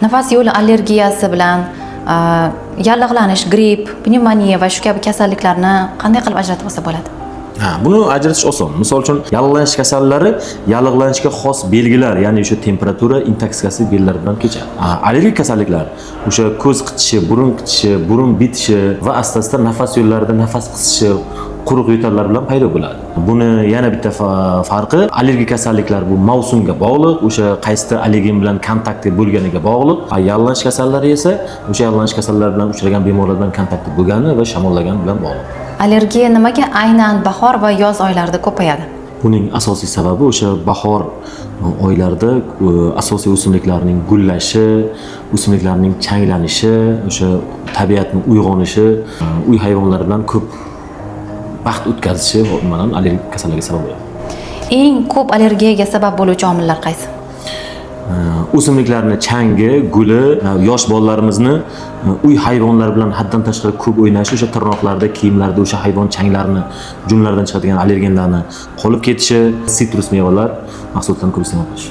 Nafas yo'li allergiyasi bilan yallig'lanish, gripp, pnevmoniya va shu kabi kasalliklarni qanday qilib ajratib olsa bo'ladi? Buni ajratish oson. Misol uchun, yallig'lanish kasallari yallig'lanishga xos belgilar, ya'ni o'sha temperatura, intoksikatsiya belgilari bilan kechadi. Allergik kasalliklar o'sha ko'z qitishi, burun bitishi va asta-asta nafas yo'llarida nafas qisishi, quruq yo'tallar bilan paydo bo'ladi. Buni yana bitta farqi, allergik kasalliklar bu mavsumga bog'liq, o'sha qaysi allergen bilan kontaktda bo'lganiga bog'liq. Yallig'lanish kasallari esa o'sha yallig'lanish kasallari bilan uchragan bemorlar bilan kontaktda bo'lgani va shamollagani bilan bog'liq. Allergiya nimaga aynan bahor va yoz oylarida ko'payadi? Buning asosiy sababi o'sha bahor oylarida asosiy o'simliklarning gullashi, o'simliklarning changlanishi, o'sha tabiatning uyg'onishi, uy hayvonlari bilan ko'p vaqt o'tkazishi mana allergik kasallikka sabab bo'ladi. Eng ko'p allergiyaga sabab bo'luvchi omillar qaysi? O'simliklarning changi, guli, yosh bolalarimizni uy hayvonlari bilan haddan tashqari ko'p o'ynashi, o'sha tirnoqlarda, kiyimlarda o'sha hayvon changlarini, junlardan chiqadigan allergenlarni qolib ketishi, sitrus mevalar mahsulotlarini ko'p iste'mol qilish.